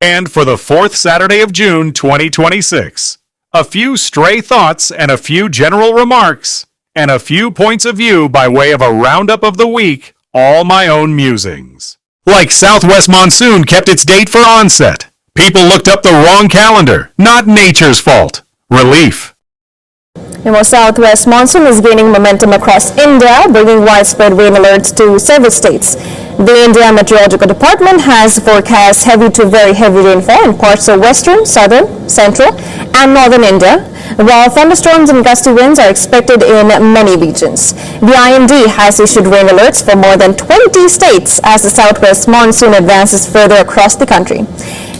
And for the fourth Saturday of June 2026, a few stray thoughts and a few general remarks and a few points of view by way of a roundup of the week, all my own musings. Like Southwest Monsoon kept its date for onset. People looked up the wrong calendar, not nature's fault. Relief. Meanwhile, Southwest Monsoon is gaining momentum across India, bringing widespread rain alerts to several states. The India Meteorological Department has forecast heavy to very heavy rainfall in parts of western, southern, central, and northern India, while thunderstorms and gusty winds are expected in many regions. The IMD has issued rain alerts for more than 20 states as the Southwest Monsoon advances further across the country.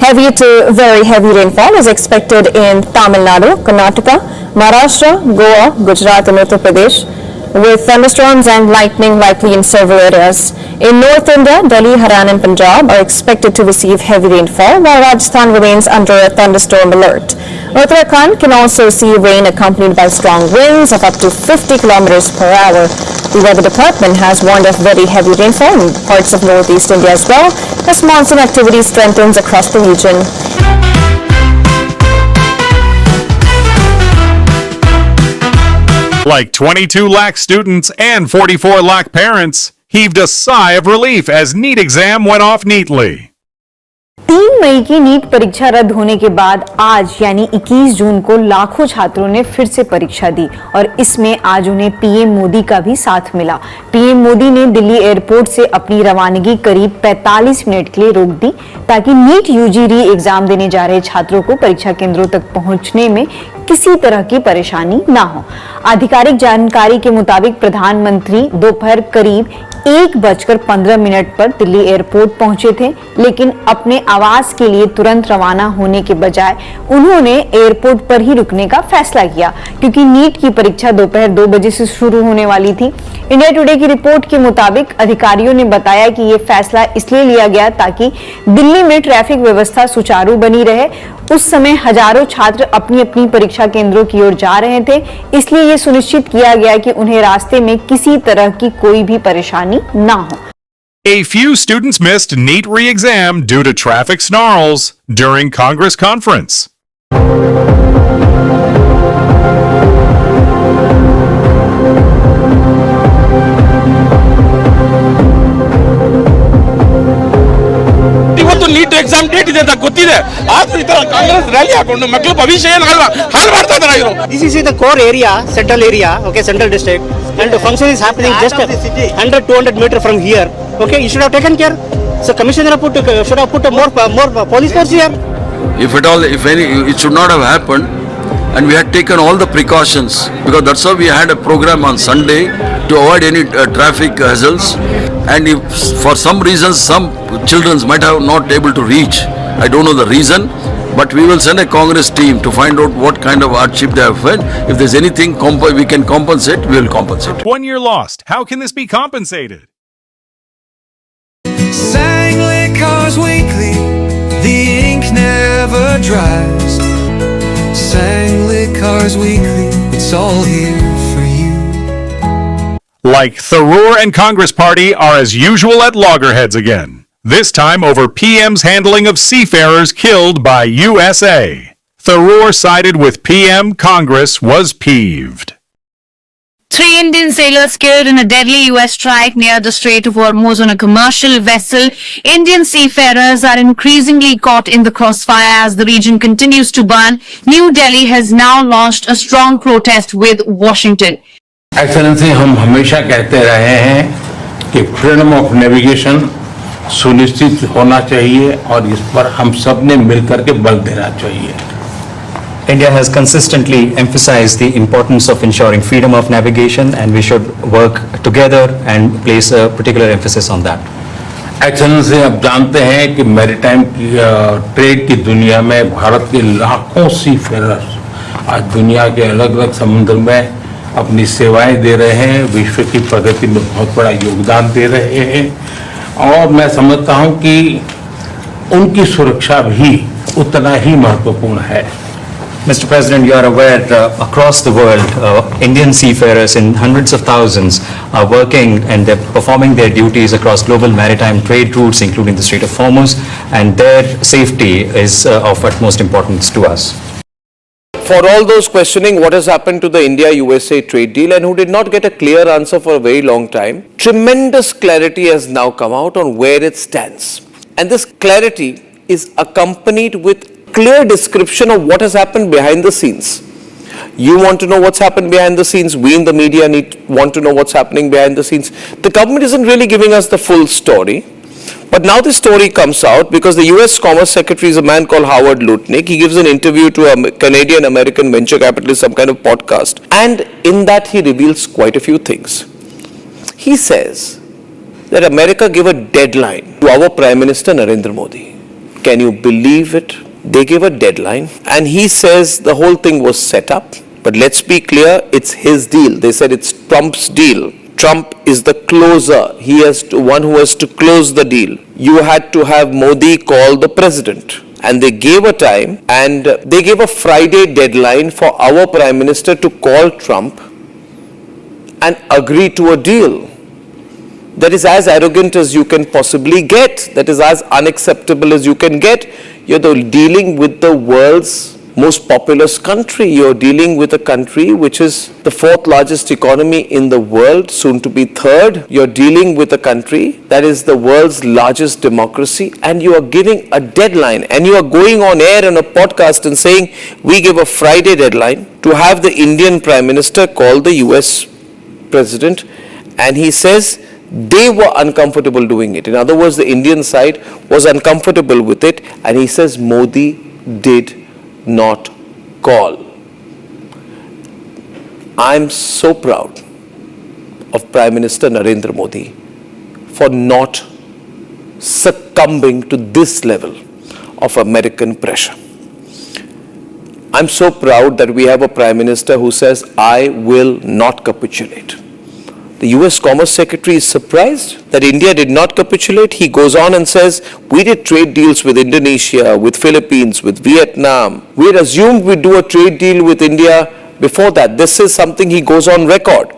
Heavy to very heavy rainfall is expected in Tamil Nadu, Karnataka, Maharashtra, Goa, Gujarat, and Uttar Pradesh, with thunderstorms and lightning likely in several areas. In North India, Delhi, Haryana, and Punjab are expected to receive heavy rainfall, while Rajasthan remains under a thunderstorm alert. Uttarakhand can also see rain accompanied by strong winds of up to 50 kilometers per hour. The Weather Department has warned of very heavy rainfall in parts of northeast India as well, as monsoon activity strengthens across the region. Like 22 lakh students and 44 lakh parents heaved a sigh of relief as NEET exam went off neatly. 3 मई की NEET परीक्षा रद्द होने के बाद आज यानी 21 जून को लाखों छात्रों ने फिर से परीक्षा दी और इसमें आज उन्हें पीएम मोदी का भी साथ मिला। पीएम मोदी ने दिल्ली एयरपोर्ट से अपनी रवानगी करीब 45 मिनट के लिए रोक दी ताकि नीट यूजी री एग्जाम देने जा रहे छात्रों को परीक्षा केंद्रों तक पहुंचने में किसी तरह की परेशानी ना हो। आधिकारिक जानकारी के मुताबिक प्रधानमंत्री दोपहर करीब 1:15 पर दिल्ली एयरपोर्ट पहुंचे थे, लेकिन अपने आवास के लिए तुरंत रवाना होने के बजाय उन्होंने एयरपोर्ट पर ही रुकने का फैसला किया क्योंकि नीट की परीक्षा दोपहर 2 बजे से शुरू होने वाली थी। इंडिया टुडे की रिपोर्ट के मुताबिक अधिकारियों ने बताया कि ये फैसला इसलिए लिया गया ताकि दिल्ली में ट्रैफिक व्यवस्था सुचारू बनी रहे। उस समय हजारों छात्र अपनी अपनी परीक्षा केंद्रों की ओर जा रहे थे, इसलिए ये सुनिश्चित किया गया कि उन्हें रास्ते में किसी तरह की कोई भी परेशानी ना हो। A few students missed NEET re-exam due to traffic snarls during Congress conference. ಇವತ್ತು ನೀಟ್ ಎಕ್ಸಾಮ್ ಡೇಟ್ ಇದೆ ಅಂತ ಗೊತ್ತಿದೆ ಆದ್ರೂ ಈ ತರ ಕಾಂಗ್ರೆಸ್ ರ್ಯಾಲಿ ಹಾಕೊಂಡು ಮಕ್ಕಳು ಭವಿಷ್ಯ ಏನು ಹಾಳು ಮಾಡ್ತಾ ಇದ್ದಾರೆ ಇವರು. This is the core area, central area, okay, central district, and the function is happening just 100-200 meter from here. Okay, you should have taken care. So commissioner should have put more police force here. If at all, if any, it should not have happened, and we had taken all the precautions because that's how we had a program on Sunday to avoid any traffic hassles. And if for some reason some children might have not able to reach, I don't know the reason, but we will send a Congress team to find out what kind of hardship they have felt. If there's anything we can compensate, we will compensate. 1 year lost. How can this be compensated? Sanglikars Weekly, the ink never dries. Sanglikars Weekly, it's all here for you. Like Tharoor and Congress Party are as usual at loggerheads again. This time over PM's handling of seafarers killed by USA. Tharoor sided with PM, Congress was peeved. 3 Indian sailors killed in a deadly US strike near the Strait of Hormuz on a commercial vessel. Indian seafarers are increasingly caught in the crossfire as the region continues to burn. New Delhi has now launched a strong protest with Washington. Excellency, हम हमेशा कहते रहे हैं कि freedom of navigation सुनिश्चित होना चाहिए और इस पर हम सब ने मिलकर के बल देना चाहिए। India has consistently emphasized the importance of ensuring freedom of navigation, and we should work together and place a particular emphasis on that. Excellency, आप जानते हैं कि मैरीटाइम ट्रेड की दुनिया में भारत के लाखों सीफेरर्स आज दुनिया के अलग अलग समुद्र में अपनी सेवाएं दे रहे हैं, विश्व की प्रगति में बहुत बड़ा योगदान दे रहे हैं और मैं समझता हूं कि उनकी सुरक्षा भी उतना ही महत्वपूर्ण है। Mr. President, you are aware across the world, Indian seafarers in hundreds of thousands are working and they're performing their duties across global maritime trade routes, including the Strait of Hormuz, and their safety is of utmost importance to us. For all those questioning what has happened to the India-USA trade deal and who did not get a clear answer for a very long time, tremendous clarity has now come out on where it stands. And this clarity is accompanied with clear description of what has happened behind the scenes. You want to know what's happened behind the scenes. We in the media want to know what's happening behind the scenes. The government isn't really giving us the full story. But now this story comes out because the US Commerce Secretary is a man called Howard Lutnick. He gives an interview to a Canadian-American venture capitalist, some kind of podcast. And in that he reveals quite a few things. He says that America gave a deadline to our Prime Minister Narendra Modi. Can you believe it? They gave a deadline and he says the whole thing was set up. But let's be clear, it's his deal. They said it's Trump's deal. Trump is the closer. He is one who has to close the deal. You had to have Modi call the president. And they gave a time and they gave a Friday deadline for our Prime Minister to call Trump and agree to a deal that is as arrogant as you can possibly get, that is as unacceptable as you can get. You're dealing with the world's most populous country. You're dealing with a country which is the fourth largest economy in the world, soon to be third. You're dealing with a country that is the world's largest democracy, and you are giving a deadline and you are going on air on a podcast and saying we give a Friday deadline to have the Indian Prime Minister call the US President, and he says they were uncomfortable doing it. In other words, the Indian side was uncomfortable with it, and he says Modi did not call. I'm so proud of Prime Minister Narendra Modi for not succumbing to this level of American pressure. I'm so proud that we have a Prime Minister who says, I will not capitulate. The US Commerce Secretary is surprised that India did not capitulate. He goes on and says, we did trade deals with Indonesia, with Philippines, with Vietnam. We had assumed we'd do a trade deal with India before that. This is something he goes on record,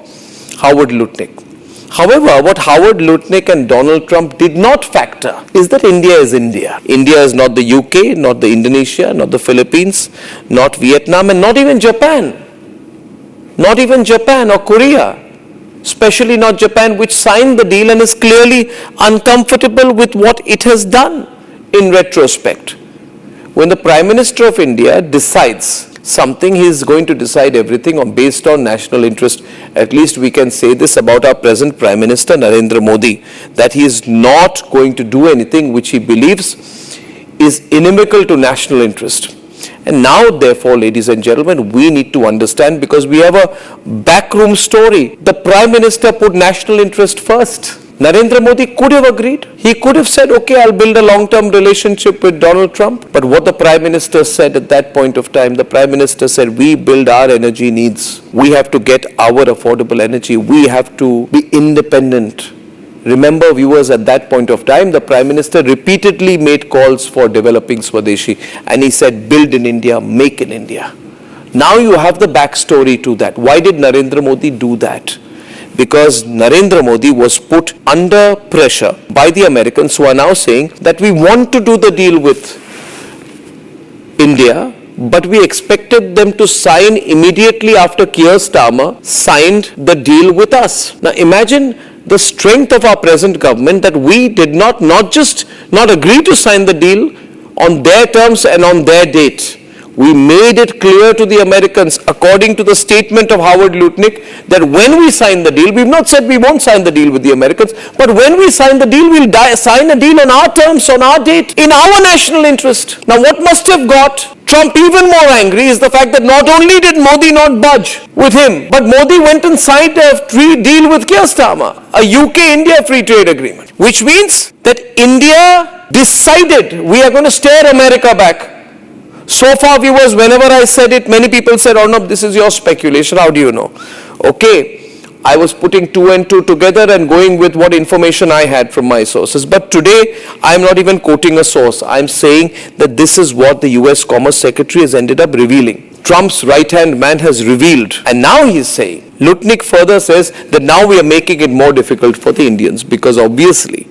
Howard Lutnick. However, what Howard Lutnick and Donald Trump did not factor is that India is India. India is not the UK, not the Indonesia, not the Philippines, not Vietnam, and not even Japan. Not even Japan or Korea. Especially not Japan, which signed the deal and is clearly uncomfortable with what it has done in retrospect. When the Prime Minister of India decides something, he is going to decide everything based on national interest. At least we can say this about our present Prime Minister Narendra Modi, that he is not going to do anything which he believes is inimical to national interest. And now, therefore, ladies and gentlemen, we need to understand, because we have a backroom story. The Prime Minister put national interest first. Narendra Modi could have agreed. He could have said, okay, I'll build a long-term relationship with Donald Trump. But what the Prime Minister said at that point of time, the Prime Minister said, we build our energy needs. We have to get our affordable energy. We have to be independent. Remember, viewers, at that point of time, the Prime Minister repeatedly made calls for developing Swadeshi, and he said, build in India, make in India. Now you have the backstory to that. Why did Narendra Modi do that? Because Narendra Modi was put under pressure by the Americans, who are now saying that we want to do the deal with India, but we expected them to sign immediately after Keir Starmer signed the deal with us. Now imagine the strength of our present government, that we did not just not agree to sign the deal on their terms and on their date. We made it clear to the Americans, according to the statement of Howard Lutnick, that when we sign the deal, we've not said we won't sign the deal with the Americans, but when we sign the deal, we'll sign a deal on our terms, on our date, in our national interest. Now, what must have got Trump even more angry is the fact that not only did Modi not budge with him, but Modi went and signed a free deal with Keir Starmer, a UK-India free trade agreement, which means that India decided we are going to stare America back. So far, viewers, whenever I said it, many people said, oh no, this is your speculation. How do you know? Okay, I was putting 2 and 2 together and going with what information I had from my sources. But today, I'm not even quoting a source. I'm saying that this is what the US Commerce Secretary has ended up revealing. Trump's right-hand man has revealed. And now he's saying, Lutnick further says that now we are making it more difficult for the Indians because obviously,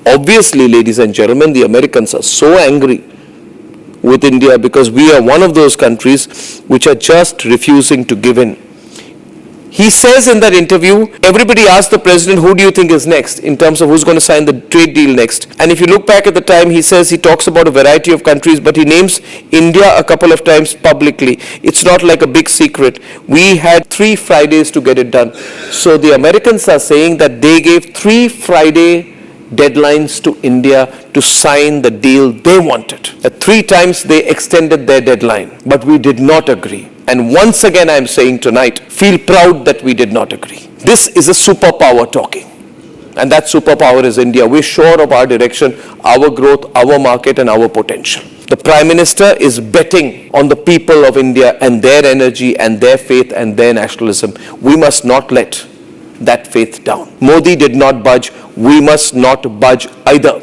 ladies and gentlemen, the Americans are so angry with India because we are one of those countries which are just refusing to give in. He says in that interview, everybody asked the president, who do you think is next in terms of who's going to sign the trade deal next? And if you look back at the time, he says he talks about a variety of countries, but he names India a couple of times publicly. It's not like a big secret. We had 3 Fridays to get it done. So the Americans are saying that they gave 3 Friday deadlines to India to sign the deal they wanted. 3 times they extended their deadline, but we did not agree. And once again, I'm saying tonight, feel proud that we did not agree. This is a superpower talking. And that superpower is India. We're sure of our direction, our growth, our market, and our potential. The Prime Minister is betting on the people of India and their energy and their faith and their nationalism. We must not let that faith down. Modi did not budge. We must not budge either.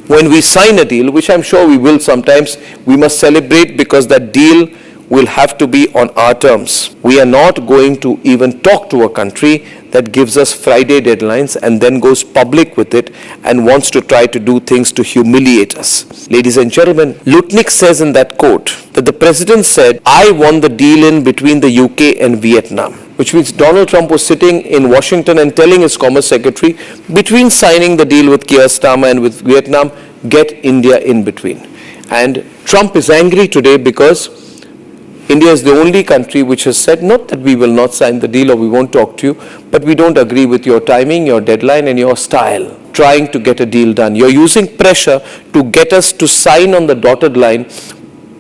When we sign a deal, which I'm sure we will sometimes, we must celebrate because that deal will have to be on our terms. We are not going to even talk to a country that gives us Friday deadlines and then goes public with it and wants to try to do things to humiliate us. Ladies and gentlemen, Lutnick says in that quote that the president said, I won the deal in between the UK and Vietnam, which means Donald Trump was sitting in Washington and telling his Commerce Secretary, between signing the deal with Keir Starmer and with Vietnam, get India in between. And Trump is angry today because India is the only country which has said not that we will not sign the deal or we won't talk to you, but we don't agree with your timing, your deadline and your style, trying to get a deal done. You're using pressure to get us to sign on the dotted line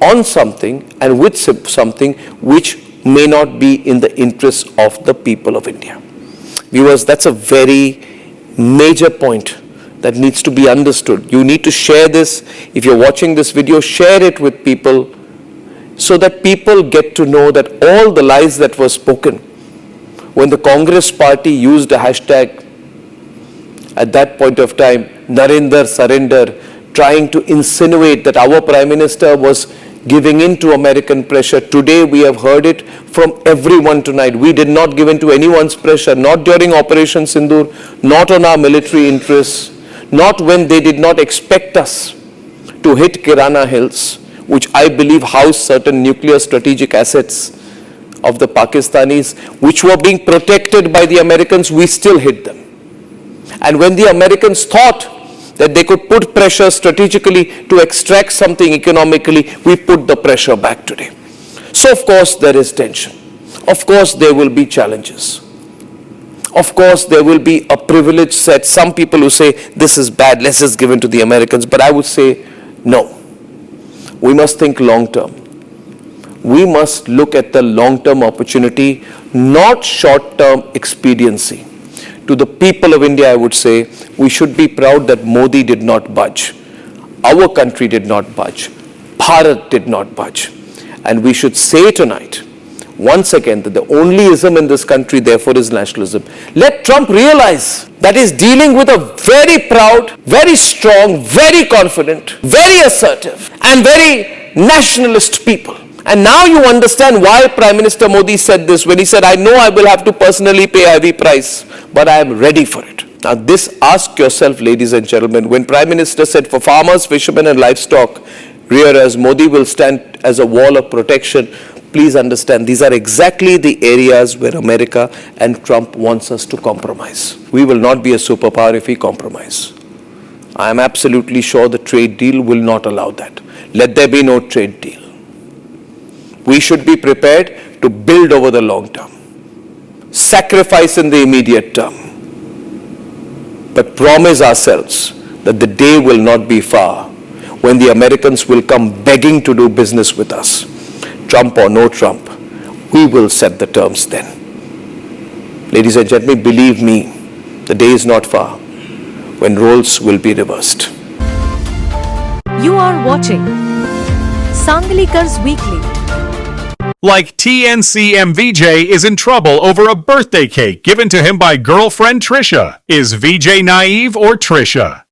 on something and with something which may not be in the interests of the people of India. Viewers, that's a very major point that needs to be understood. You need to share this. If you're watching this video, share it with people so that people get to know that all the lies that were spoken when the Congress party used a hashtag at that point of time, Narendra surrender, trying to insinuate that our Prime Minister was giving in to American pressure. Today we have heard it from everyone tonight. We did not give in to anyone's pressure, not during Operation Sindoor, not on our military interests, not when they did not expect us to hit Kirana Hills, which I believe house certain nuclear strategic assets of the Pakistanis, which were being protected by the Americans. We still hit them. And when the Americans thought that they could put pressure strategically to extract something economically, we put the pressure back today. So of course there is tension. Of course there will be challenges. Of course there will be a privileged set. Some people who say this is bad, let's just give in to the Americans. But I would say no. We must think long term. We must look at the long-term opportunity, not short-term expediency. To the people of India, I would say, we should be proud that Modi did not budge. Our country did not budge. Bharat did not budge. And we should say tonight, once again, that the only ism in this country, therefore, is nationalism. Let Trump realize that he's dealing with a very proud, very strong, very confident, very assertive, and very nationalist people. And now you understand why Prime Minister Modi said this when he said, I know I will have to personally pay a heavy price, but I am ready for it. Now this, ask yourself, ladies and gentlemen, when Prime Minister said for farmers, fishermen and livestock, rear as Modi will stand as a wall of protection, please understand these are exactly the areas where America and Trump wants us to compromise. We will not be a superpower if we compromise. I am absolutely sure the trade deal will not allow that. Let there be no trade deal. We should be prepared to build over the long term, sacrifice in the immediate term, but promise ourselves that the day will not be far when the Americans will come begging to do business with us. Trump or no Trump, we will set the terms then. Ladies and gentlemen, believe me, the day is not far when roles will be reversed. You are watching Sanglikar's Weekly. Like TNC MVJ is in trouble over a birthday cake given to him by girlfriend Trisha. Is VJ naive or Trisha?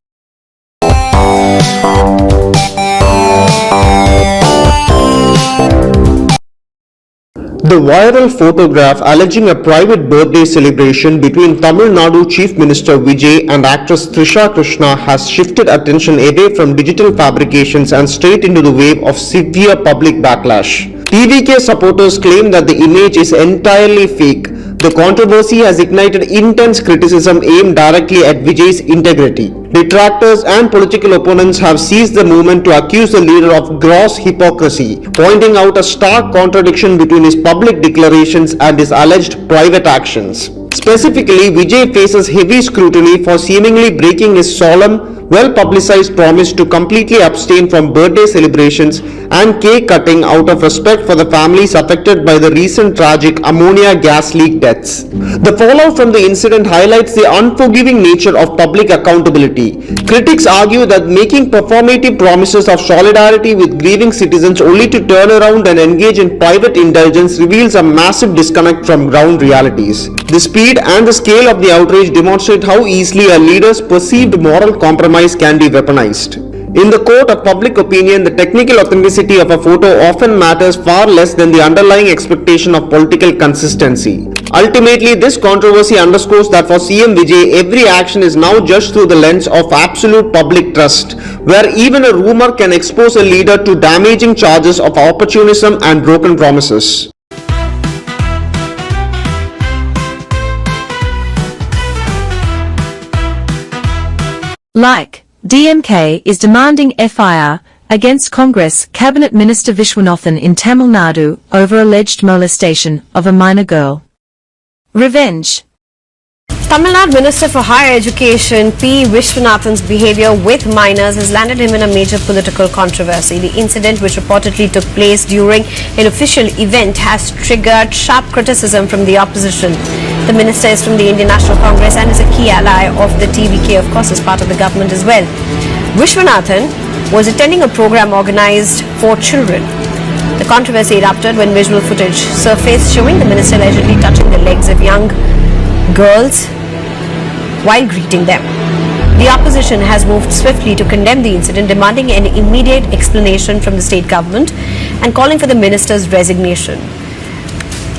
The viral photograph alleging a private birthday celebration between Tamil Nadu Chief Minister Vijay and actress Trisha Krishna has shifted attention away from digital fabrications and straight into the wave of severe public backlash. TVK supporters claim that the image is entirely fake. The controversy has ignited intense criticism aimed directly at Vijay's integrity. Detractors and political opponents have seized the moment to accuse the leader of gross hypocrisy, pointing out a stark contradiction between his public declarations and his alleged private actions. Specifically, Vijay faces heavy scrutiny for seemingly breaking his solemn, well-publicized promise to completely abstain from birthday celebrations and cake cutting out of respect for the families affected by the recent tragic ammonia gas leak deaths. The fallout from the incident highlights the unforgiving nature of public accountability. Critics argue that making performative promises of solidarity with grieving citizens only to turn around and engage in private indulgence reveals a massive disconnect from ground realities. The speed and the scale of the outrage demonstrate how easily a leader's perceived moral compromise can be weaponized. In the court of public opinion, the technical authenticity of a photo often matters far less than the underlying expectation of political consistency. Ultimately, this controversy underscores that for CM Vijay, every action is now judged through the lens of absolute public trust, where even a rumor can expose a leader to damaging charges of opportunism and broken promises. Like, DMK is demanding FIR against Congress Cabinet Minister Vishwanathan in Tamil Nadu over alleged molestation of a minor girl. Revenge. Tamil Nadu Minister for Higher Education P. Vishwanathan's behavior with minors has landed him in a major political controversy. The incident, which reportedly took place during an official event, has triggered sharp criticism from the opposition. The minister is from the Indian National Congress and is a key ally of the TVK, of course, as part of the government as well. Vishwanathan was attending a program organized for children. The controversy erupted when visual footage surfaced showing the minister allegedly touching the legs of young girls while greeting them. The opposition has moved swiftly to condemn the incident, demanding an immediate explanation from the state government and calling for the minister's resignation.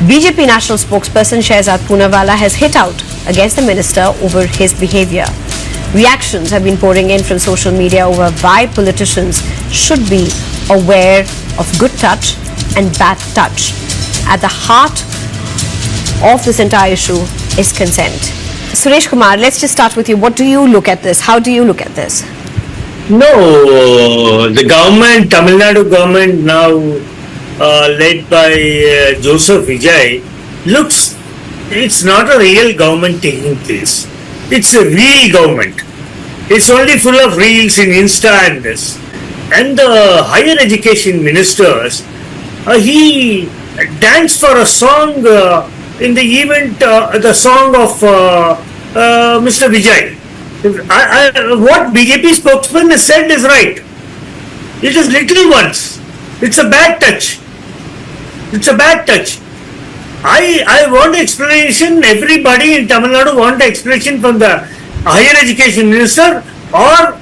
BJP national spokesperson Shehzad Poonawalla has hit out against the minister over his behavior. Reactions have been pouring in from social media over why politicians should be aware of good touch and bad touch. At the heart of this entire issue is consent. Suresh Kumar, let's just start with you. What do you look at this? How do you look at this? No, the government, Tamil Nadu government now led by Joseph Vijay, looks, it's not a real government taking place. It's a real government. It's only full of reels in Insta and this. And the higher education ministers, he danced for a song in the event, the song of Mr. Vijay. What BJP spokesman has said is right. It is little ones. It's a bad touch. It's a bad touch. I want explanation. Everybody in Tamil Nadu want explanation from the higher education minister, or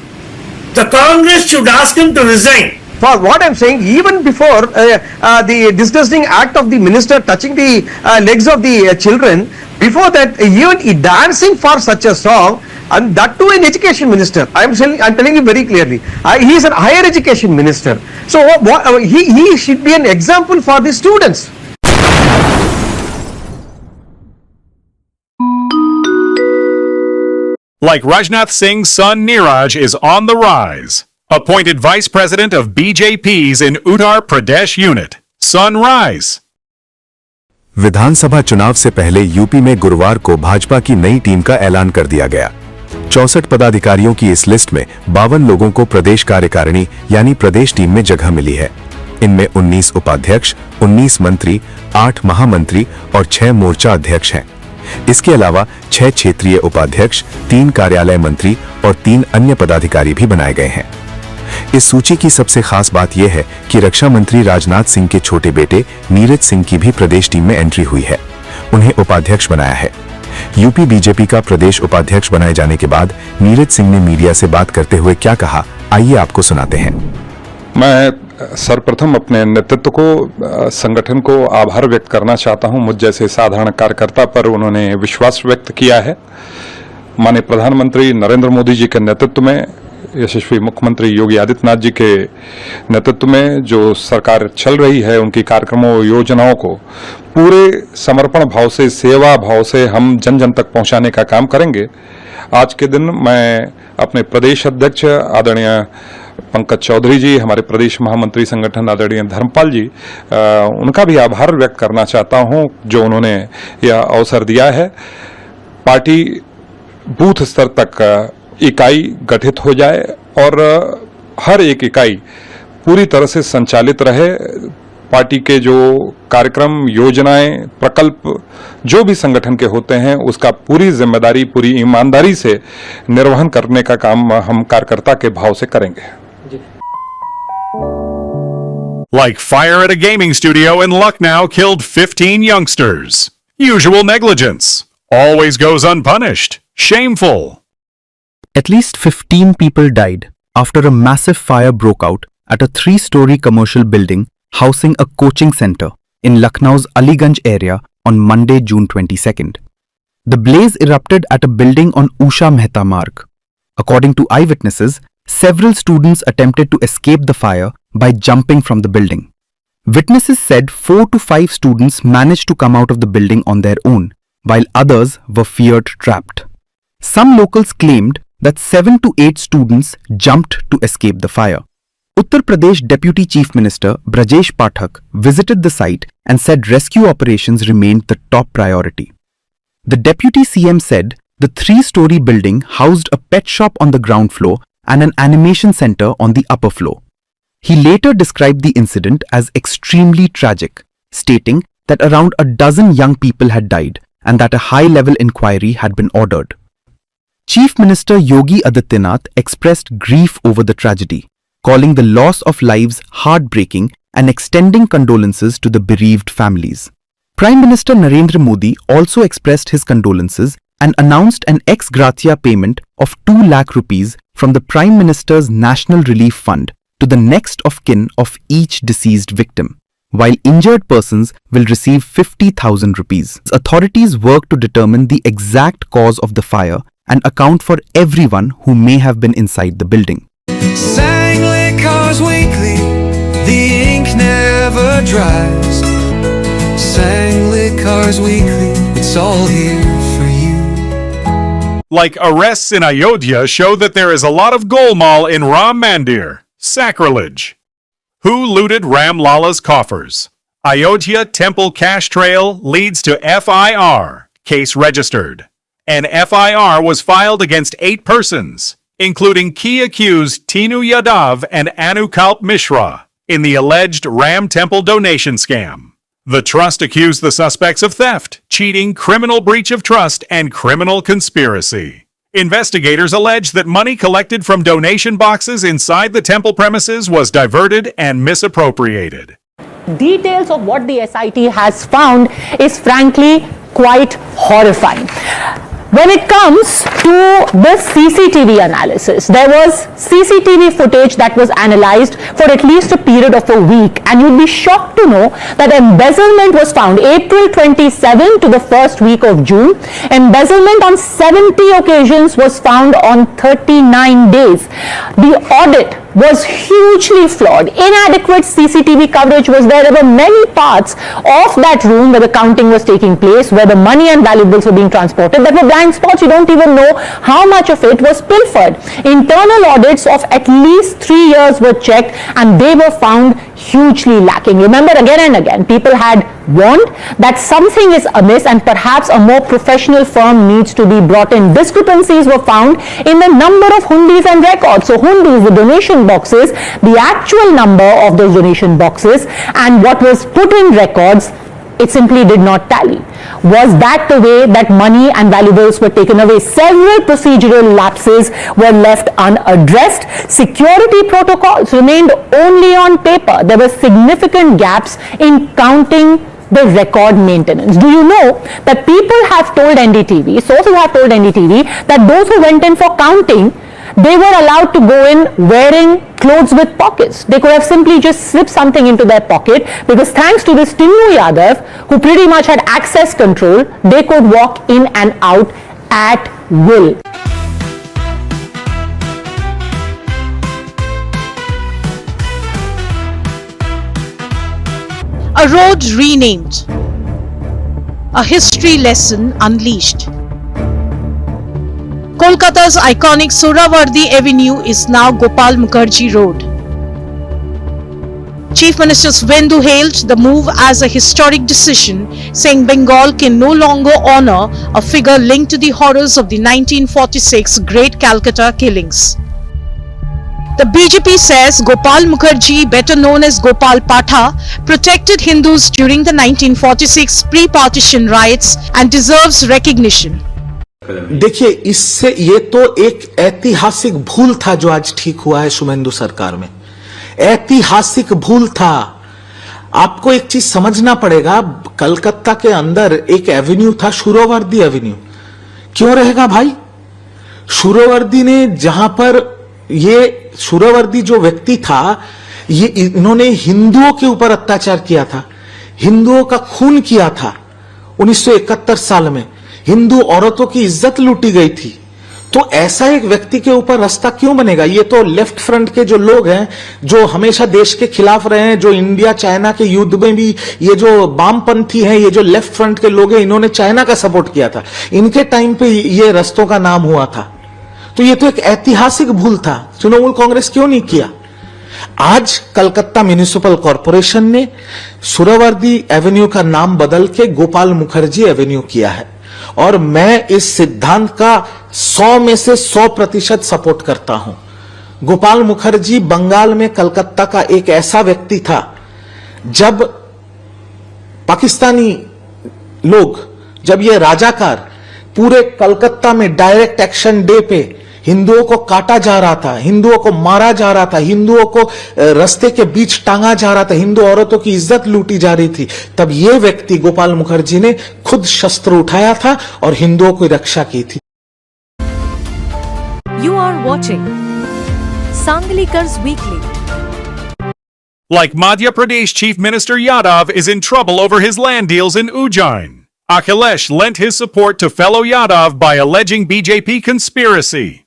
the Congress should ask him to resign. For what I'm saying, even before the disgusting act of the minister touching the legs of the children, before that, even dancing for such a song, and that too an education minister. I'm telling you very clearly, he is a higher education minister. So he should be an example for the students. Like Rajnath Singh's son Neeraj is on the rise. Appointed Vice President of BJP's in Uttar Pradesh unit. Sunrise. विधानसभा चुनाव से पहले UP में गुरुवार को भाजपा की नई team का ऐलान कर दिया गया। 64 पदाधिकारियों की इस लिस्ट में 52 लोगों को प्रदेश कार्यकारिणी यानी प्रदेश टीम में जगह मिली है। इनमें 19 उपाध्यक्ष, 19 मंत्री, 8 महामंत्री और 6 मोर्चा अध्यक्ष हैं। इसके अलावा 6 क्षेत्रीय उपाध्यक्ष, 3 कार्यालय मंत्री और 3 अन्य पदाधिकारी भी बनाए गए हैं। इस सूची की सबसे खास बात यह है कि रक्षा मंत्री राजनाथ सिंह के छोटे बेटे नीरज सिंह की भी प्रदेश टीम में एंट्री हुई है। उन्हें उपाध्यक्ष बनाया है। यूपी बीजेपी का प्रदेश उपाध्यक्ष बनाए जाने के बाद नीरज सिंह ने मीडिया से बात करते हुए क्या कहा, आइए आपको सुनाते हैं। मैं सर्वप्रथम अपने नेतृत्व को, संगठन को आभार व्यक्त करना चाहता हूं। मुझ जैसे साधारण कार्यकर्ता पर उन्होंने विश्वास व्यक्त किया है। माननीय प्रधानमंत्री नरेंद्र मोदी जी के नेतृत्व में, यशस्वी मुख्यमंत्री योगी आदित्यनाथ जी के नेतृत्व में जो सरकार चल रही है, उनकी कार्यक्रमों योजनाओं को पूरे समर्पण भाव से, सेवा भाव से हम जन जन तक पहुंचाने का काम करेंगे। आज के दिन मैं अपने प्रदेश अध्यक्ष आदरणीय पंकज चौधरी जी, हमारे प्रदेश महामंत्री संगठन आदरणीय धर्मपाल जी, उनका भी आभार व्यक्त करना चाहता हूं जो उन्होंने यह अवसर दिया है। पार्टी बूथ स्तर तक इकाई गठित हो जाए और हर एक इकाई पूरी तरह से संचालित रहे। पार्टी के जो कार्यक्रम, योजनाएं, प्रकल्प जो भी संगठन के होते हैं, उसका पूरी जिम्मेदारी, पूरी ईमानदारी से निर्वहन करने का काम हम कार्यकर्ता के भाव से करेंगे। Like fire at a gaming studio in Lucknow killed 15 youngsters. Usual negligence. Always goes unpunished. Shameful. At least 15 people died after a massive fire broke out at a 3-story commercial building housing a coaching center in Lucknow's Aliganj area on Monday, June 22nd. The blaze erupted at a building on Usha Mehta Marg. According to eyewitnesses, several students attempted to escape the fire by jumping from the building. Witnesses said 4 to 5 students managed to come out of the building on their own, while others were feared trapped. Some locals claimed that 7 to 8 students jumped to escape the fire. Uttar Pradesh Deputy Chief Minister Brajesh Pathak visited the site and said rescue operations remained the top priority. The Deputy CM said the 3-story building housed a pet shop on the ground floor and an animation center on the upper floor. He later described the incident as extremely tragic, stating that around a dozen young people had died and that a high-level inquiry had been ordered. Chief Minister Yogi Adityanath expressed grief over the tragedy, calling the loss of lives heartbreaking and extending condolences to the bereaved families. Prime Minister Narendra Modi also expressed his condolences and announced an ex gratia payment of 2 lakh rupees from the Prime Minister's National Relief Fund to the next of kin of each deceased victim, while injured persons will receive 50,000 rupees. Authorities work to determine the exact cause of the fire and account for everyone who may have been inside the building. Sanglikars Weekly, the ink never dries. Sanglikars Weekly, it's all here for you. Like arrests in Ayodhya show that there is a lot of golmaal in Ram Mandir. Sacrilege. Who looted Ram Lala's coffers? Ayodhya Temple cash trail leads to FIR. Case registered. An FIR was filed against 8 persons, including key accused Tinu Yadav and Anukalp Mishra, in the alleged Ram Temple donation scam. The trust accused the suspects of theft, cheating, criminal breach of trust, and criminal conspiracy. Investigators allege that money collected from donation boxes inside the temple premises was diverted and misappropriated. Details of what the SIT has found is frankly quite horrifying. When it comes to the CCTV analysis, there was CCTV footage that was analyzed for at least a period of a week, and you'd be shocked to know that embezzlement was found April 27 to the first week of June. Embezzlement on 70 occasions was found on 39 days. The audit was hugely flawed. Inadequate CCTV coverage was there. There were many parts of that room where the counting was taking place, where the money and valuables were being transported, that were blind spots. You don't even know how much of it was pilfered. Internal audits of at least 3 years were checked and they were found hugely lacking. Remember, again and again, people had warned that something is amiss and perhaps a more professional firm needs to be brought in. Discrepancies were found in the number of hundis and records. So hundis, the donation boxes, the actual number of those donation boxes, and what was put in records, it simply did not tally. Was that the way that money and valuables were taken away? Several procedural lapses were left unaddressed. Security protocols remained only on paper. There were significant gaps in counting the record maintenance. Do you know that people have told NDTV, sources have told NDTV, that those who went in for counting They were allowed to go in wearing clothes with pockets. They could have simply just slipped something into their pocket, because thanks to this Tinnu Yadav, who pretty much had access control, they could walk in and out at will. A road renamed. A history lesson unleashed. Kolkata's iconic Sohrawardi Avenue is now Gopal Mukherjee Road. Chief Minister Suvendu hailed the move as a historic decision, saying Bengal can no longer honor a figure linked to the horrors of the 1946 Great Calcutta killings. The BJP says Gopal Mukherjee, better known as Gopal Patha, protected Hindus during the 1946 pre-partition riots and deserves recognition. देखिए, इससे ये तो एक ऐतिहासिक भूल था जो आज ठीक हुआ है शुभेंदु सरकार में। ऐतिहासिक भूल था। आपको एक चीज समझना पड़ेगा, कलकत्ता के अंदर एक एवेन्यू था, शुरोवर्दी एवेन्यू। क्यों रहेगा भाई? शुरोवर्दी ने जहां पर ये शुरोवर्दी जो व्यक्ति था, ये इन्होंने हिंदुओं के ऊपर अत्याचार किया था, हिंदुओं का खून किया था। 1971 साल में हिंदू औरतों की इज्जत लूटी गई थी। तो ऐसा एक व्यक्ति के ऊपर रास्ता क्यों बनेगा? ये तो लेफ्ट फ्रंट के जो लोग हैं, जो हमेशा देश के खिलाफ रहे हैं, जो इंडिया चाइना के युद्ध में भी ये जो वामपंथी हैं, ये जो लेफ्ट फ्रंट के लोग हैं, इन्होंने चाइना का सपोर्ट किया था। इनके टाइम पे ये रास्तों का नाम हुआ था। तो ये तो एक ऐतिहासिक भूल था। तृणमूल कांग्रेस क्यों नहीं किया? आज कलकत्ता म्युनिसिपल कॉर्पोरेशन ने सुहरावर्दी एवेन्यू का नाम बदल के गोपाल मुखर्जी एवेन्यू किया है, और मैं इस सिद्धांत का 100 में से 100% सपोर्ट करता हूं। गोपाल मुखर्जी बंगाल में कलकत्ता का एक ऐसा व्यक्ति था, जब पाकिस्तानी लोग, जब ये राजाकार पूरे कलकत्ता में डायरेक्ट एक्शन डे पे हिंदुओं को काटा जा रहा था, हिंदुओं को मारा जा रहा था, हिंदुओं को रास्ते के बीच टांगा जा रहा था, हिंदू औरतों की इज्जत लूटी जा रही थी, तब यह व्यक्ति गोपाल मुखर्जी ने खुद शस्त्र उठाया था और हिंदुओं की रक्षा की थी। You are watching Sanglikar's Weekly. Like Madhya Pradesh Chief Minister Yadav is in trouble over his land deals in Ujjain. Akhilesh lent his support to fellow Yadav by alleging BJP conspiracy.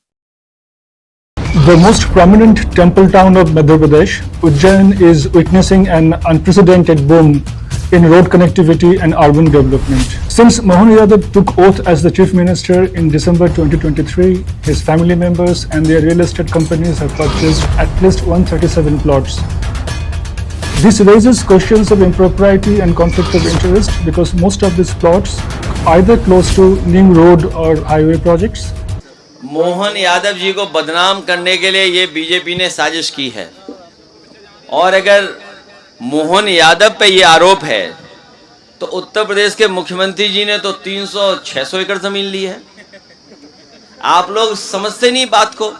The most prominent temple town of Madhya Pradesh, Ujjain, is witnessing an unprecedented boom in road connectivity and urban development. Since Mohan Yadav took oath as the Chief Minister in December 2023, his family members and their real estate companies have purchased at least 137 plots. This raises questions of impropriety and conflict of interest because most of these plots either close to new road or highway projects. Mohan Yadav ji को बदनाम करने के लिए ये BJP ने साजिश की है, और अगर मोहन यादव पे ये आरोप है तो उत्तर प्रदेश के मुख्यमंत्री जी ने तो 300-600 एकड़ जमीन ली है। आप लोग समझते नहीं बात को।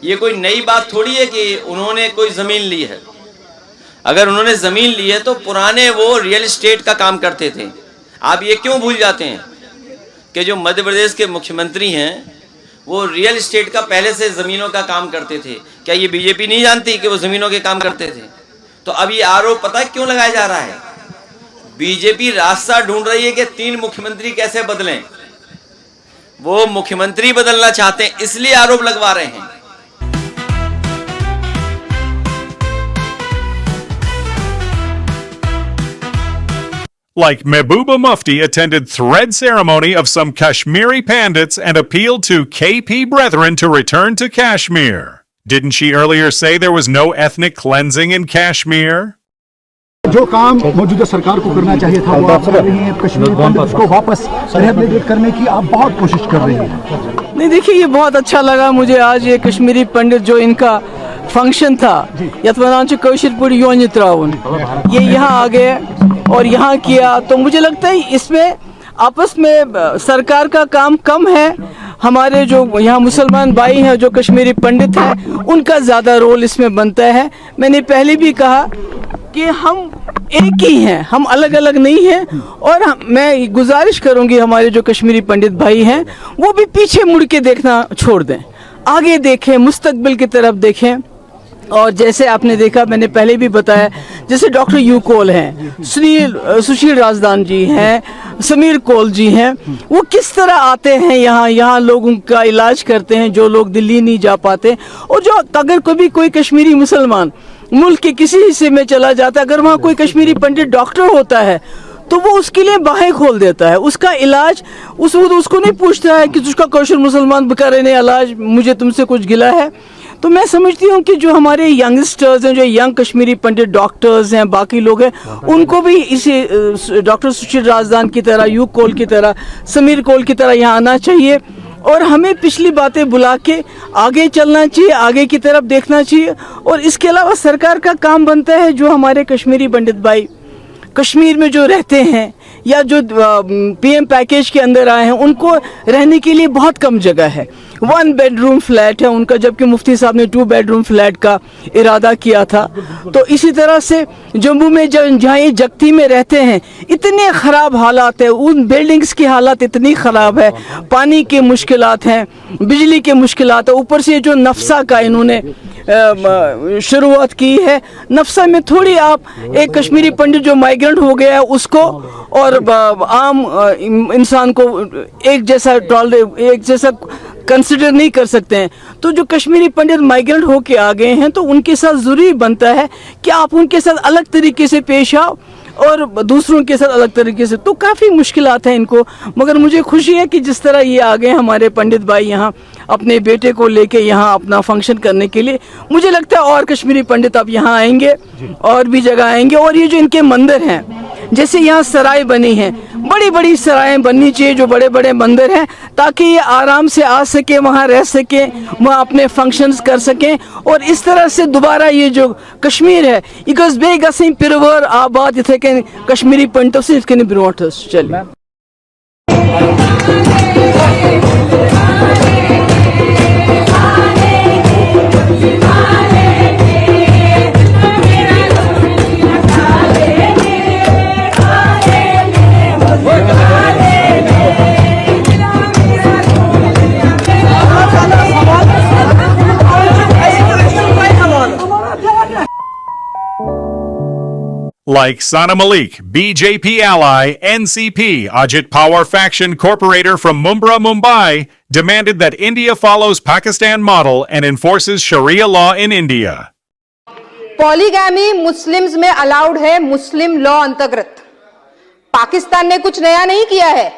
ये कोई नई बात थोड़ी है कि उन्होंने कोई जमीन ली है। अगर उन्होंने जमीन ली है तो पुराने वो रियल एस्टेट का काम करते थे। आप ये क्यों भूल जाते हैं कि जो मध्य प्रदेश के मुख्यमंत्री हैं वो रियल एस्टेट का पहले से जमीनों का काम करते थे? क्या ये बीजेपी नहीं जानती कि वो जमीनों के काम करते थे? तो अब ये आरोप पता है क्यों लगाया जा रहा है? बीजेपी रास्ता ढूंढ रही है कि 3 मुख्यमंत्री कैसे बदलें। वो मुख्यमंत्री बदलना चाहते हैं, इसलिए आरोप लगवा रहे हैं। Like Mehbooba Mufti attended thread ceremony of some Kashmiri pandits and appealed to KP brethren to return to Kashmir. Didn't she earlier say there was no ethnic cleansing in Kashmir? जो काम मौजूदा सरकार को करना चाहिए था वो आप कर रही हैं। कश्मीर पंडित को वापस रिहेबिलिटेट करने की आप बहुत कोशिश कर रही हैं। नहीं, देखिए ये बहुत अच्छा लगा मुझे आज ये कश्मीरी पंडित जो इनका फंक्शन था यथवनांच कौशिरपुर योनि त्राउन ये यहाँ आ गए और यहाँ किया, तो मुझे लगता है इसमें आपस में सरकार का काम कम है। हमारे जो यहाँ मुसलमान भाई हैं जो कश्मीरी पंडित हैं उनका ज़्यादा रोल इसमें बनता है। मैंने पहले भी कहा कि हम एक ही हैं, हम अलग अलग नहीं हैं, और मैं गुजारिश करूंगी हमारे जो कश्मीरी पंडित भाई हैं वो भी पीछे मुड़ के देखना छोड़ दें। आगे देखें, मुस्तकबिल की तरफ देखें। और जैसे आपने देखा, मैंने पहले भी बताया, जैसे डॉक्टर यू कौल हैं, सुशील राजदान जी हैं, समीर कौल जी हैं, वो किस तरह आते हैं यहाँ लोगों का इलाज करते हैं जो लोग दिल्ली नहीं जा पाते। और जो अगर कभी कोई कश्मीरी मुसलमान मुल्क के किसी हिस्से में चला जाता है, अगर वहाँ कोई कश्मीरी पंडित डॉक्टर होता है तो वो उसके लिए बाहें खोल देता है, उसका इलाज उसको नहीं पूछता है कि उसका कौशल मुसलमान बकारे ने इलाज, मुझे तुमसे कुछ गिला है। तो मैं समझती हूँ कि जो हमारे यंगस्टर्स हैं, जो यंग कश्मीरी पंडित डॉक्टर्स हैं, बाकी लोग हैं, उनको भी इसी डॉक्टर सुशील राजदान की तरह, यू कौल की तरह, समीर कौल की तरह यहाँ आना चाहिए और हमें पिछली बातें भुला के आगे चलना चाहिए, आगे की तरफ देखना चाहिए। और इसके अलावा सरकार का काम बनता है जो हमारे कश्मीरी पंडित भाई कश्मीर में जो रहते हैं या जो पीएम पैकेज के अंदर आए हैं, उनको रहने के लिए बहुत कम जगह है। 1 बेडरूम फ्लैट है उनका, जबकि मुफ्ती साहब ने 2 बेडरूम फ्लैट का इरादा किया था। तो इसी तरह से जम्मू में जहाँ ये जगती में रहते हैं, इतने ख़राब हालात है, उन बिल्डिंग्स की हालत इतनी ख़राब है, पानी के मुश्किलात हैं, बिजली के मुश्किलात है, ऊपर से जो नफसा का इन्होंने शुरुआत की है। नफसा में थोड़ी आप एक कश्मीरी पंडित जो माइग्रेंट हो गया है उसको और आम इंसान को एक जैसा कंसिडर नहीं कर सकते हैं। तो जो कश्मीरी पंडित माइग्रेंट होके आ गए हैं, तो उनके साथ ज़रूरी बनता है कि आप उनके साथ अलग तरीके से पेश आओ और दूसरों के साथ अलग तरीके से। तो काफ़ी मुश्किलात हैं इनको, मगर मुझे खुशी है कि जिस तरह ये आ गए हमारे पंडित भाई यहाँ अपने बेटे को लेके यहाँ अपना फंक्शन करने के लिए, मुझे लगता है और कश्मीरी पंडित अब यहाँ आएंगे और भी जगह आएंगे। और ये जो इनके मंदिर हैं, जैसे यहाँ सराय बनी है, बड़ी बड़ी सराएं बननी चाहिए, जो बड़े बड़े मंदिर हैं, ताकि ये आराम से आ सके, वहाँ रह सके, वहाँ अपने फंक्शंस कर सकें। और इस तरह से दोबारा ये जो कश्मीर है ये गस बे गसिम पिरवर आबाद इथे के कश्मीरी पंडितों से इसके ब्रोटस चलिए। Like Sana Malik, BJP ally, NCP, Ajit Pawar faction corporator from Mumbai, demanded that India follows Pakistan model and enforces Sharia law in India. Polygamy Muslims में अलाउड है मुस्लिम लॉ अंतर्गत। पाकिस्तान ने कुछ नया नहीं किया है।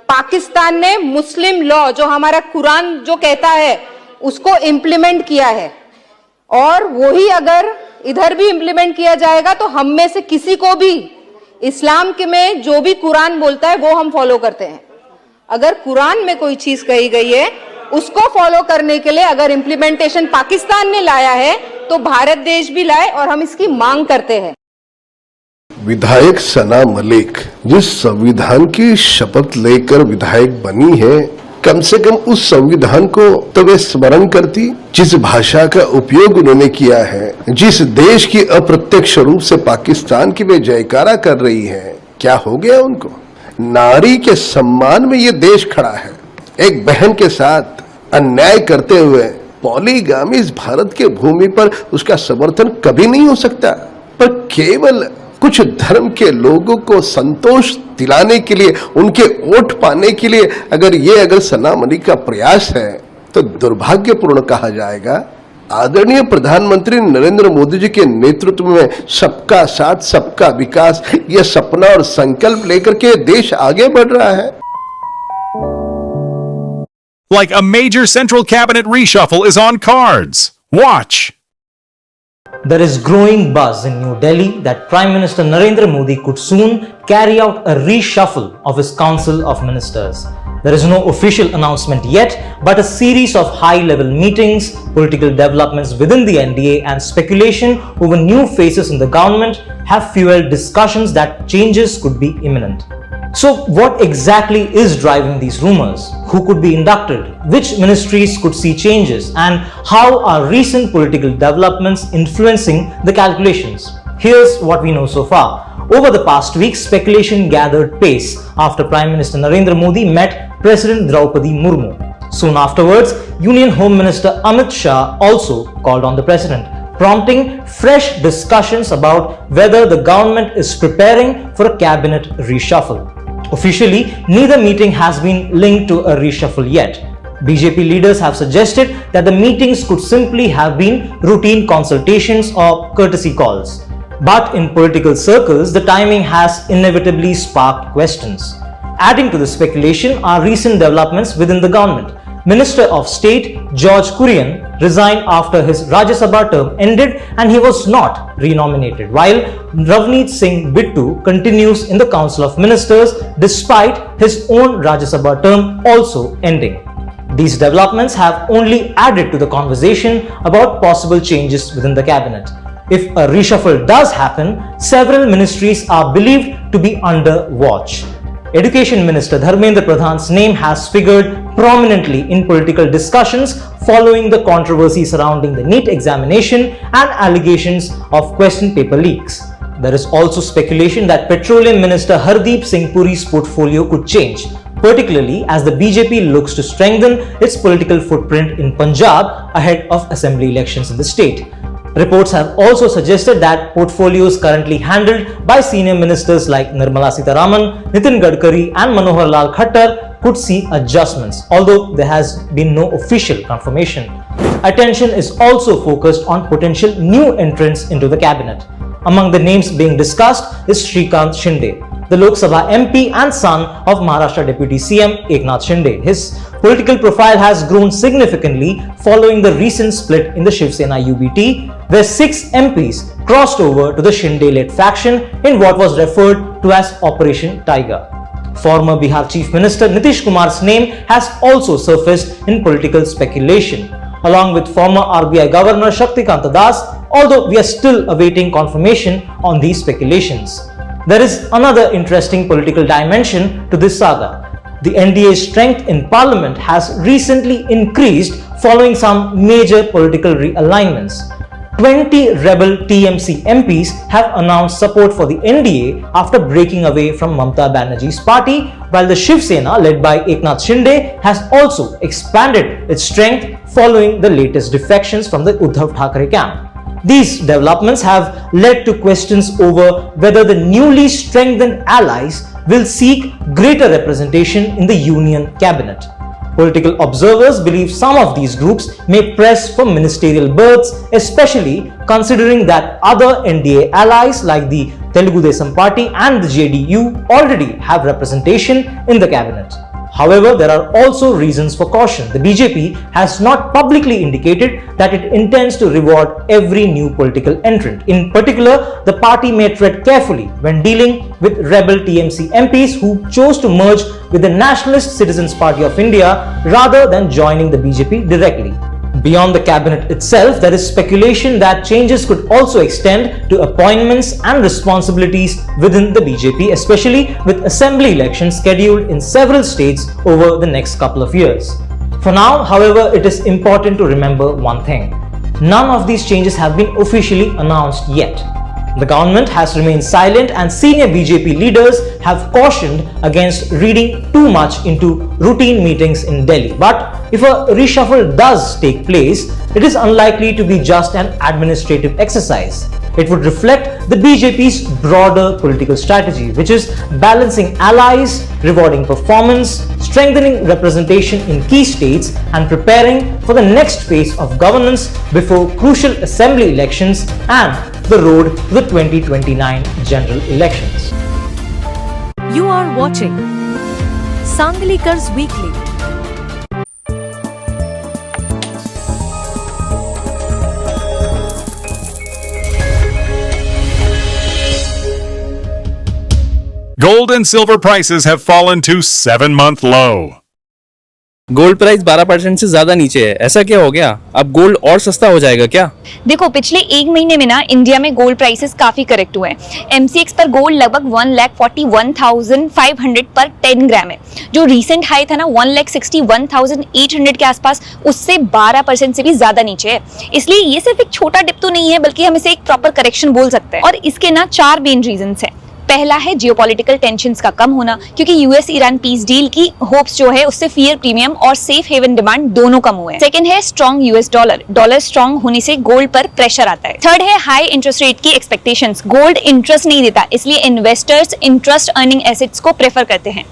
पाकिस्तान ने मुस्लिम लॉ जो हमारा कुरान जो कहता है उसको इम्प्लीमेंट किया है, और वही अगर इधर भी इम्प्लीमेंट किया जाएगा तो हम में से किसी को भी इस्लाम के में जो भी कुरान बोलता है वो हम फॉलो करते हैं। अगर कुरान में कोई चीज कही गई है उसको फॉलो करने के लिए अगर इम्प्लीमेंटेशन पाकिस्तान ने लाया है तो भारत देश भी लाए, और हम इसकी मांग करते हैं। विधायक सना मलिक जिस संविधान की शपथ लेकर विधायक बनी है, कम से कम उस संविधान को तो वे स्मरण करती जिस भाषा का उपयोग उन्होंने किया है, जिस देश की अप्रत्यक्ष रूप से पाकिस्तान की वे जयकारा कर रही है। क्या हो गया उनको? नारी के सम्मान में ये देश खड़ा है। एक बहन के साथ अन्याय करते हुए पॉलीगामी इस भारत के भूमि पर उसका समर्थन कभी नहीं हो सकता। पर केवल कुछ धर्म के लोगों को संतोष दिलाने के लिए, उनके वोट पाने के लिए अगर सना मलिक का प्रयास है तो दुर्भाग्यपूर्ण कहा जाएगा। आदरणीय प्रधानमंत्री नरेंद्र मोदी जी के नेतृत्व में सबका साथ सबका विकास यह सपना और संकल्प लेकर के देश आगे बढ़ रहा है। Like a major central cabinet reshuffle is on cards. Watch. There is growing buzz in New Delhi that Prime Minister Narendra Modi could soon carry out a reshuffle of his Council of Ministers. There is no official announcement yet, but a series of high-level meetings, political developments within the NDA and speculation over new faces in the government have fueled discussions that changes could be imminent. So what exactly is driving these rumors? Who could be inducted? Which ministries could see changes? And how are recent political developments influencing the calculations? Here's what we know so far. Over the past week, speculation gathered pace after Prime Minister Narendra Modi met President Draupadi Murmu. Soon afterwards, Union Home Minister Amit Shah also called on the President, prompting fresh discussions about whether the government is preparing for a cabinet reshuffle. Officially, neither meeting has been linked to a reshuffle yet. BJP leaders have suggested that the meetings could simply have been routine consultations or courtesy calls. But in political circles, the timing has inevitably sparked questions. Adding to the speculation are recent developments within the government. Minister of State George Kurian resigned after his Rajya Sabha term ended and he was not renominated, while Ravneet Singh Bittu continues in the Council of Ministers despite his own Rajya Sabha term also ending. These developments have only added to the conversation about possible changes within the cabinet. If a reshuffle does happen, several ministries are believed to be under watch. Education Minister Dharmendra Pradhan's name has figured prominently in political discussions following the controversy surrounding the NEET examination and allegations of question paper leaks. There is also speculation that Petroleum Minister Hardeep Singh Puri's portfolio could change, particularly as the BJP looks to strengthen its political footprint in Punjab ahead of assembly elections in the state. Reports have also suggested that portfolios currently handled by senior ministers like Nirmala Sitharaman, Nitin Gadkari and Manohar Lal Khattar could see adjustments, although there has been no official confirmation. Attention is also focused on potential new entrants into the cabinet. Among the names being discussed is Shrikant Shinde, the Lok Sabha MP and son of Maharashtra Deputy CM Eknath Shinde. His political profile has grown significantly following the recent split in the Shiv Sena UBT, where 6 MPs crossed over to the Shinde-led faction in what was referred to as Operation Tiger. Former Bihar Chief Minister Nitish Kumar's name has also surfaced in political speculation, along with former RBI Governor Shaktikanta Das, although we are still awaiting confirmation on these speculations. There is another interesting political dimension to this saga. The NDA's strength in parliament has recently increased following some major political realignments. 20 rebel TMC MPs have announced support for the NDA after breaking away from Mamata Banerjee's party, while the Shiv Sena led by Eknath Shinde has also expanded its strength following the latest defections from the Uddhav Thackeray camp. These developments have led to questions over whether the newly strengthened allies will seek greater representation in the union cabinet. Political observers believe some of these groups may press for ministerial berths, especially considering that other NDA allies like the Telugu Desam Party and the JDU already have representation in the cabinet. However, there are also reasons for caution. The BJP has not publicly indicated that it intends to reward every new political entrant. In particular, the party may tread carefully when dealing with rebel TMC MPs who chose to merge with the Nationalist Citizens Party of India rather than joining the BJP directly. Beyond the cabinet itself, there is speculation that changes could also extend to appointments and responsibilities within the BJP, especially with assembly elections scheduled in several states over the next couple of years. For now, however, it is important to remember one thing. None of these changes have been officially announced yet. The government has remained silent and senior BJP leaders have cautioned against reading too much into routine meetings in Delhi. But if a reshuffle does take place, it is unlikely to be just an administrative exercise. It would reflect the BJP's broader political strategy, which is balancing allies, rewarding performance, strengthening representation in key states, and preparing for the next phase of governance before crucial assembly elections and the road to the 2029 general elections. You are watching Sanglikar's Weekly. Gold and silver prices have fallen to 7-month low. Gold price 12% से ज्यादा नीचे है, ऐसा क्या हो गया? अब gold और सस्ता हो जाएगा क्या? देखो, पिछले 1 महीने में ना इंडिया में गोल्ड प्राइसेस काफी करेक्ट हुए हैं। MCX पर गोल्ड लगभग 1,41,500 पर 10 ग्राम है। जो रीसेंट हाई था ना 1,61,800 के आसपास, उससे 12% से भी ज्यादा नीचे है। इसलिए ये सिर्फ एक छोटा डिप तो नहीं है, बल्कि हम इसे एक प्रॉपर करेक्शन बोल सकते हैं। और इसके ना 4 मेन रीजंस हैं। पहला है जियोपॉलिटिकल टेंशंस का कम होना, क्योंकि यूएस ईरान पीस डील की होप्स जो है उससे फियर प्रीमियम और सेफ हेवन डिमांड दोनों कम हुए हैं। सेकंड है strong US dollar, dollar strong होने से गोल्ड पर प्रेशर आता है। थर्ड है हाई इंटरेस्ट रेट की एक्सपेक्टेशंस, गोल्ड इंटरेस्ट नहीं देता इसलिए इन्वेस्टर्स इंटरेस्ट अर्निंग एसेट्स को प्रेफर करते हैं।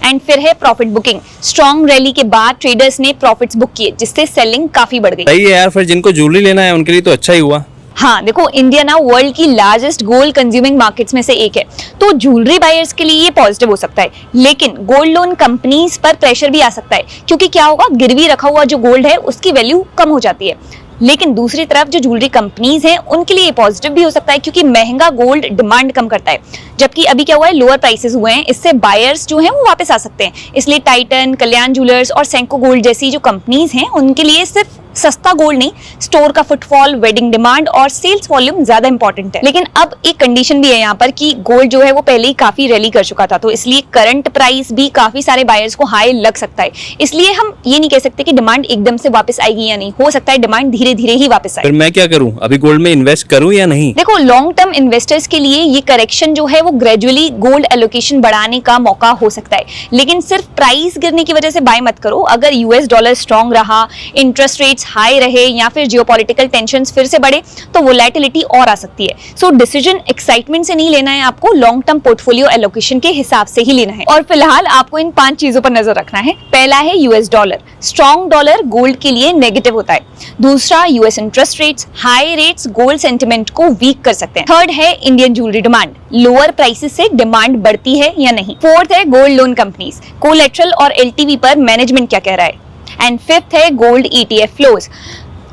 एंड फिर है प्रॉफिट बुकिंग, स्ट्रॉन्ग रैली के बाद ट्रेडर्स ने प्रॉफिट्स बुक किए जिससे सेलिंग काफी बढ़ गई। सही है यार, फिर जिनको ज्वेलरी लेना है उनके लिए तो अच्छा ही हुआ। हाँ देखो, इंडिया ना वर्ल्ड की लार्जेस्ट गोल्ड कंज्यूमिंग मार्केट्स में से एक है, तो ज्वेलरी बायर्स के लिए ये पॉजिटिव हो सकता है। लेकिन गोल्ड लोन कंपनीज पर प्रेशर भी आ सकता है, क्योंकि क्या होगा, गिरवी रखा हुआ जो गोल्ड है उसकी वैल्यू कम हो जाती है। लेकिन दूसरी तरफ जो ज्वेलरी कंपनीज हैं उनके लिए पॉजिटिव भी हो सकता है, क्योंकि महंगा गोल्ड डिमांड कम करता है, जबकि अभी क्या हुआ है, लोअर प्राइसेस हुए हैं, इससे बायर्स जो हैं वो वापस आ सकते हैं। इसलिए टाइटन, कल्याण ज्वेलर्स और सेंको गोल्ड जैसी जो कंपनीज हैं उनके लिए सिर्फ सस्ता गोल्ड नहीं, स्टोर का फुटफॉल, वेडिंग डिमांड और सेल्स वॉल्यूम ज्यादा इंपॉर्टेंट है। लेकिन अब एक कंडीशन भी है यहाँ पर कि गोल्ड जो है वो पहले ही काफी रैली कर चुका था, तो इसलिए करंट प्राइस भी काफी सारे बायर्स को हाई लग सकता है। इसलिए हम ये नहीं कह सकते कि डिमांड एकदम से वापस आएगी या नहीं, हो सकता है डिमांड धीरे धीरे ही वापस आए। फिर मैं क्या करूँ, अभी गोल्ड में इन्वेस्ट करूँ या नहीं? देखो, लॉन्ग टर्म इन्वेस्टर्स के लिए ये करेक्शन जो है वो ग्रेजुअली गोल्ड एलोकेशन बढ़ाने का मौका हो सकता है, लेकिन सिर्फ प्राइस गिरने की वजह से बाय मत करो। अगर यूएस डॉलर स्ट्रॉन्ग रहा, इंटरेस्ट रेट्स हाई रहे या फिर जियोपॉलिटिकल टेंशंस फिर से बढ़े तो वोलेटिलिटी और आ सकती है। सो डिसीजन एक्साइटमेंट से नहीं लेना है, आपको लॉन्ग टर्म पोर्टफोलियो एलोकेशन के हिसाब से ही लेना है। और फिलहाल आपको इन 5 चीजों पर नजर रखना है। पहला है US dollar, strong dollar gold के लिए नेगेटिव होता है। दूसरा, US interest rates, high rates gold sentiment को वीक कर सकते हैं। थर्ड है Indian jewellery demand, lower prices से डिमांड बढ़ती है या नहीं। फोर्थ है गोल्ड लोन कंपनीज, कोलेटरल और एलटीवी पर मैनेजमेंट क्या कह रहा है। एंड फिफ्थ है gold ETF flows,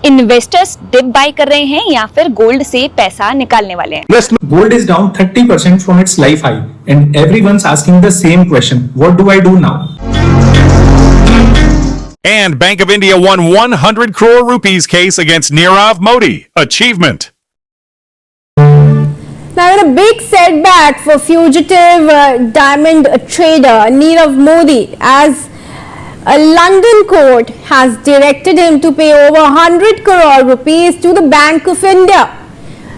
investors dip buy कर रहे हैं या फिर गोल्ड से पैसा निकालने वाले हैं। Gold is down 30% from its life high and everyone's asking the same question. What do I do now? And Bank of India won 100 crore rupees case against Nirav Modi. Achievement. Now, in a big setback for fugitive diamond trader Nirav Modi, as a London court has directed him to pay over 100 crore rupees to the Bank of India.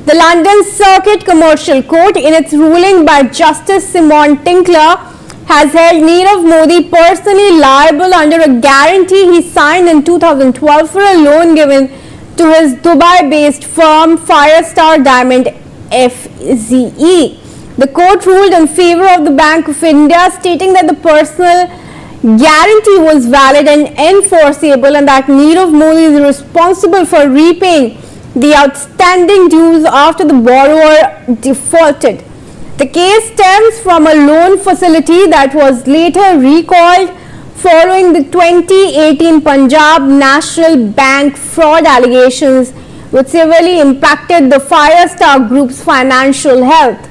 The London Circuit Commercial Court, in its ruling by Justice Simon Tinkler, has held Nirav Modi personally liable under a guarantee he signed in 2012 for a loan given to his Dubai-based firm Firestar Diamond FZE. The court ruled in favor of the Bank of India, stating that the personal guarantee was valid and enforceable and that Nirav Modi is responsible for repaying the outstanding dues after the borrower defaulted. The case stems from a loan facility that was later recalled following the 2018 Punjab National Bank fraud allegations, which severely impacted the Firestar Group's financial health.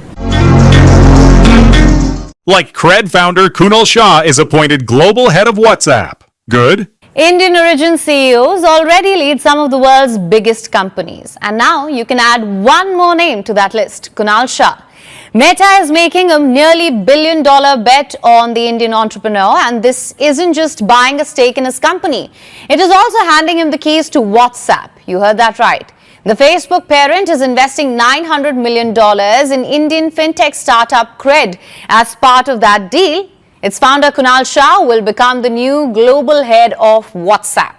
Like Cred founder Kunal Shah is appointed global head of WhatsApp. Good. Indian origin CEOs already lead some of the world's biggest companies. And now you can add one more name to that list, Kunal Shah. Meta is making a nearly $1 billion bet on the Indian entrepreneur, and this isn't just buying a stake in his company. It is also handing him the keys to WhatsApp. You heard that right. The Facebook parent is investing $900 million in Indian fintech startup Cred. As part of that deal, its founder Kunal Shah will become the new global head of WhatsApp.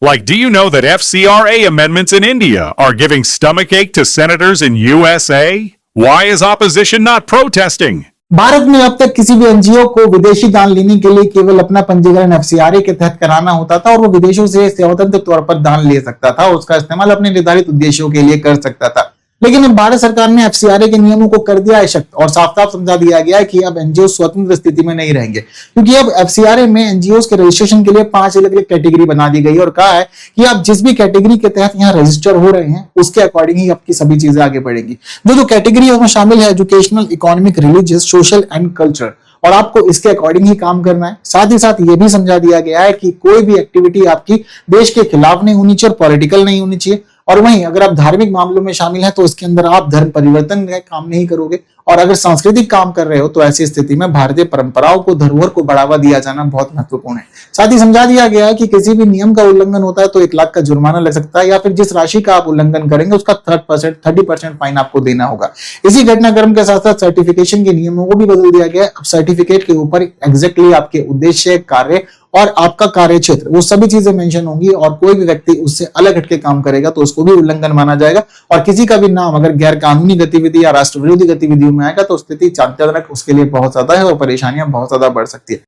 Like, do you know that FCRA amendments in India are giving stomachache to senators in USA? Why is opposition not protesting? Bharat में अब तक किसी भी NGO को विदेशी दान लेने के लिए केवल अपना पंजीकरण एफसीआरए के तहत कराना होता था और वो विदेशों से स्वतंत्र तौर पर दान ले सकता था, उसका इस्तेमाल अपने निर्धारित उद्देश्यों के लिए कर सकता था। लेकिन अब भारत सरकार ने एफसीआरए के नियमों को कर दिया है सख्त और साफ साफ समझा दिया गया है कि अब एनजीओ स्वतंत्र स्थिति में नहीं रहेंगे, क्योंकि अब एफसीआरए में एनजीओ के रजिस्ट्रेशन के लिए 5 अलग अलग कैटेगरी बना दी गई और कहा है कि आप जिस भी कैटेगरी के तहत यहाँ रजिस्टर हो रहे हैं उसके अकॉर्डिंग ही आपकी सभी चीजें आगे बढ़ेंगी। जो कैटेगरी है उसमें शामिल है educational, economic, religious, social and culture, और आपको इसके अकॉर्डिंग ही काम करना है। साथ ही साथ ये भी समझा दिया गया है कि कोई भी एक्टिविटी आपकी देश के खिलाफ नहीं होनी चाहिए और पॉलिटिकल नहीं होनी चाहिए। और वहीं अगर आप धार्मिक मामलों में शामिल हैं तो उसके अंदर आप धर्म परिवर्तन का काम नहीं करोगे, और अगर सांस्कृतिक काम कर रहे हो तो ऐसी स्थिति में भारतीय परंपराओं को, धरोहर को बढ़ावा दिया जाना बहुत महत्वपूर्ण है। साथ ही समझा दिया गया है कि किसी भी नियम का उल्लंघन होता है तो 1 लाख का जुर्माना लग सकता है, या फिर जिस राशि का आप उल्लंघन करेंगे उसका 30% फाइन आपको देना होगा। इसी घटनाक्रम के साथ साथ सर्टिफिकेशन के नियमों को भी बदल दिया गया है। अब सर्टिफिकेट के ऊपर एग्जैक्टली आपके उद्देश्य, कार्य और आपका कार्य क्षेत्र, वो सभी चीजें मेंशन होंगी, और कोई भी व्यक्ति उससे अलग हटके काम करेगा तो उसको भी उल्लंघन माना जाएगा। और किसी का भी नाम अगर गैर कानूनी गतिविधि या राष्ट्र विरोधी गतिविधियों में आएगा तो स्थिति चिंताजनक उसके लिए बहुत ज्यादा है और परेशानियां बहुत ज्यादा बढ़ सकती है।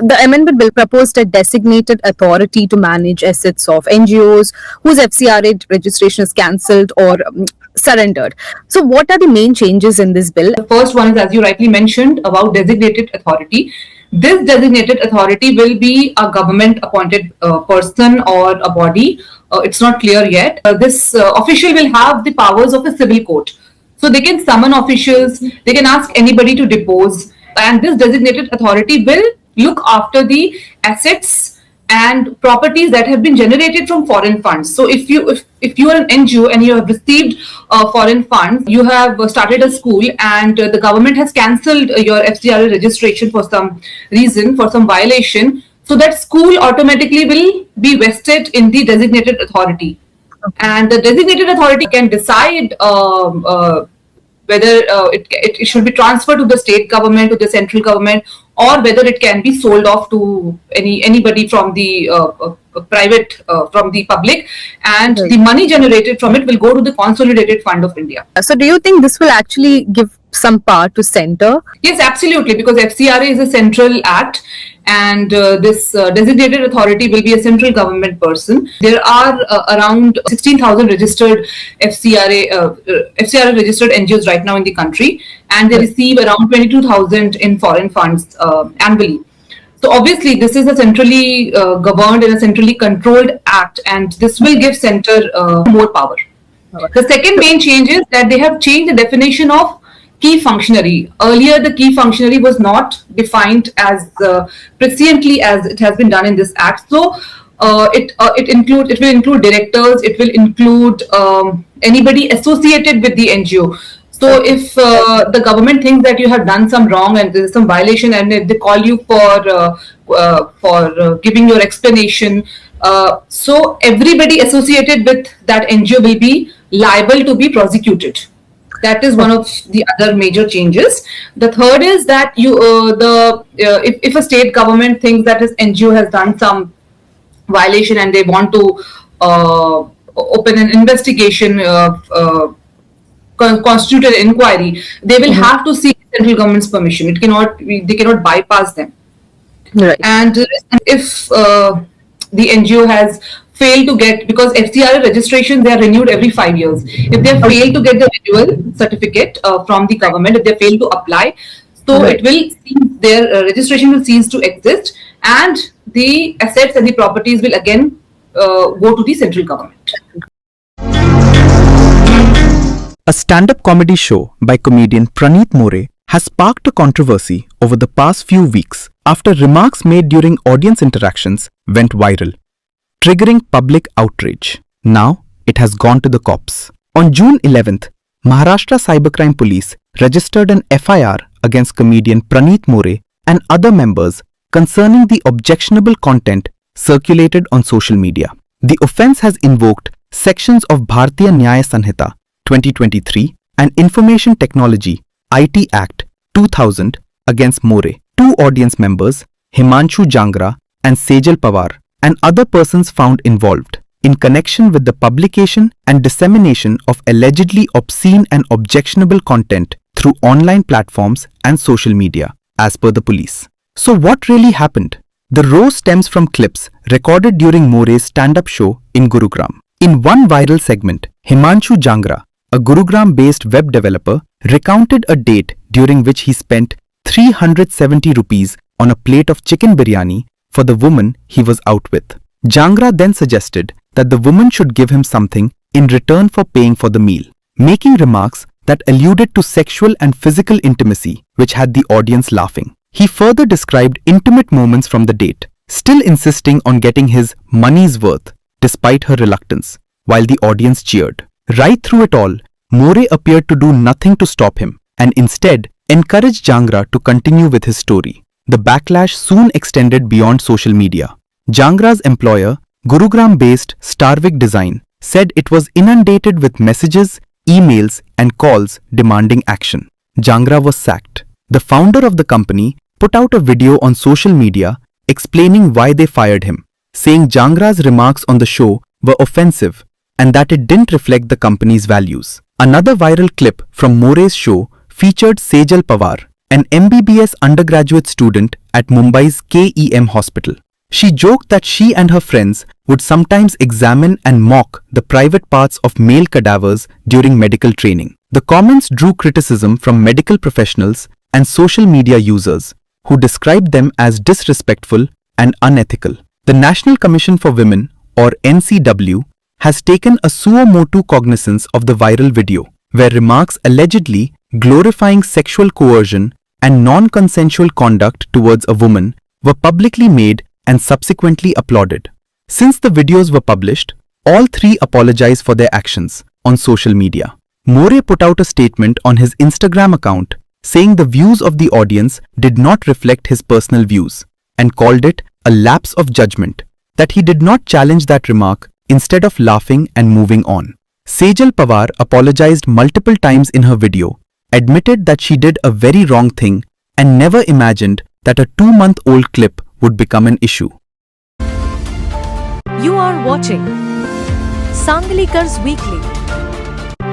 The amendment bill proposed a designated authority to manage assets of NGOs whose FCRA registration is cancelled or surrendered. So what are the main changes in this bill? The first one is, as you rightly mentioned, about designated authority. This designated authority will be a government appointed person or a body. It's not clear yet. This official will have the powers of a civil court. So they can summon officials, they can ask anybody to depose, and this designated authority will look after the assets and properties that have been generated from foreign funds. So if you are an NGO and you have received foreign funds, you have started a school and the government has cancelled your FCRA registration for some reason, for some violation, so that school automatically will be vested in the designated authority. And the designated authority can decide whether it should be transferred to the state government, to the central government, or whether it can be sold off to anybody from the private, from the public, and the money generated from it will go to the Consolidated Fund of India. So do you think this will actually give some power to center? Yes, absolutely, because FCRA is a central act, and this designated authority will be a central government person. There are around 16,000 registered FCRA registered NGOs right now in the country, and they receive around 22,000 in foreign funds annually. So obviously this is a centrally governed and a centrally controlled act, and this will give center more power. The second main change is that they have changed the definition of key functionary. Earlier, the key functionary was not defined as presciently as it has been done in this act. So it will include directors. It will include anybody associated with the NGO. So if the government thinks that you have done some wrong and there is some violation, and if they call you for giving your explanation, so everybody associated with that NGO will be liable to be prosecuted. That is one of the other major changes. The third is that if a state government thinks that this NGO has done some violation and they want to open an investigation, constitute an inquiry, they will have to seek central government's permission. They cannot bypass them. Right. And if the NGO has failed to get, because FCRA registrations, they are renewed every 5 years. If they fail to get the renewal certificate from the government, if they fail to apply, so it will cease, their registration will cease to exist, and the assets and the properties will again go to the central government. A stand-up comedy show by comedian Praneeth More has sparked a controversy over the past few weeks after remarks made during audience interactions went viral, triggering public outrage. Now, it has gone to the cops. On June 11th, Maharashtra Cybercrime Police registered an FIR against comedian Praneeth More and other members concerning the objectionable content circulated on social media. The offence has invoked sections of Bharatiya Nyaya Sanhita 2023 and Information Technology IT Act 2000 against More, 2 audience members, Himanshu Jangra and Sejal Pawar, and other persons found involved in connection with the publication and dissemination of allegedly obscene and objectionable content through online platforms and social media, as per the police. So what really happened? The row stems from clips recorded during More's stand-up show in Gurugram. In one viral segment, Himanshu Jangra, a Gurugram-based web developer, recounted a date during which he spent 370 rupees on a plate of chicken biryani for the woman he was out with. Jangra then suggested that the woman should give him something in return for paying for the meal, making remarks that alluded to sexual and physical intimacy, which had the audience laughing. He further described intimate moments from the date, still insisting on getting his money's worth despite her reluctance. while the audience cheered. Right through it all, More appeared to do nothing to stop him and instead encouraged Jangra to continue with his story. The backlash soon extended beyond social media. Jangra's employer, Gurugram-based Starvik Design, said it was inundated with messages, emails and calls demanding action. Jangra was sacked. The founder of the company put out a video on social media explaining why they fired him, saying Jangra's remarks on the show were offensive and that it didn't reflect the company's values. Another viral clip from More's show featured Sejal Pawar, an MBBS undergraduate student at Mumbai's KEM hospital. She joked that she and her friends would sometimes examine and mock the private parts of male cadavers during medical training. The comments drew criticism from medical professionals and social media users who described them as disrespectful and unethical. The National Commission for Women, or NCW, has taken a suo motu cognizance of the viral video, where remarks allegedly glorifying sexual coercion and non-consensual conduct towards a woman were publicly made and subsequently applauded. Since the videos were published, all three apologized for their actions on social media. More put out a statement on his Instagram account saying the views of the audience did not reflect his personal views and called it a lapse of judgment, that he did not challenge that remark instead of laughing and moving on. Sejal Pawar apologized multiple times in her video, admitted that she did a very wrong thing and never imagined that a 2-month-old clip would become an issue. You are watching Sanglikar's Weekly.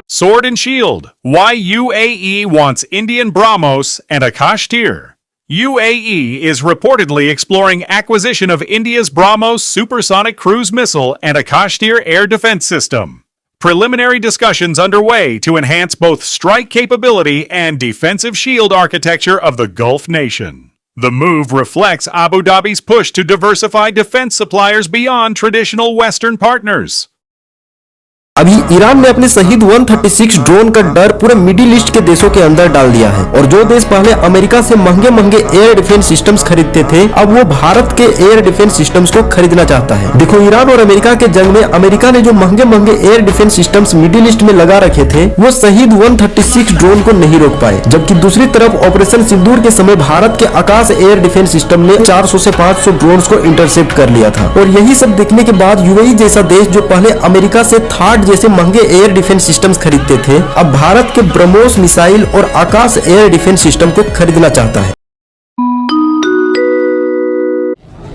Sword and Shield. Why UAE wants Indian BrahMos and Akash Tir. UAE is reportedly exploring acquisition of India's BrahMos supersonic cruise missile and Akash Tir air defense system. Preliminary discussions underway to enhance both strike capability and defensive shield architecture of the Gulf nation. The move reflects Abu Dhabi's push to diversify defense suppliers beyond traditional Western partners. अभी Iran ने अपने शहीद 136 drone का डर पूरे middle east के देशों के अंदर डाल दिया है और जो देश पहले अमेरिका से महंगे महंगे एयर डिफेंस सिस्टम्स खरीदते थे, अब वो भारत के एयर डिफेंस सिस्टम्स को खरीदना चाहता है। देखो, ईरान और अमेरिका के जंग में अमेरिका ने जो महंगे महंगे air defence systems middle east में लगा रखे थे, वो शहीद 136 ड्रोन को नहीं रोक पाए, जबकि दूसरी तरफ ऑपरेशन सिंदूर के समय भारत के आकाश एयर डिफेंस सिस्टम ने 400 से 500 ड्रोन को इंटरसेप्ट कर लिया था। और यही सब देखने के बाद यूएई जैसा देश जो पहले अमेरिका से थार्ड जैसे महंगे एयर डिफेंस सिस्टम्स खरीदते थे, अब भारत के ब्रह्मोस मिसाइल और आकाश एयर डिफेंस सिस्टम को खरीदना चाहता है।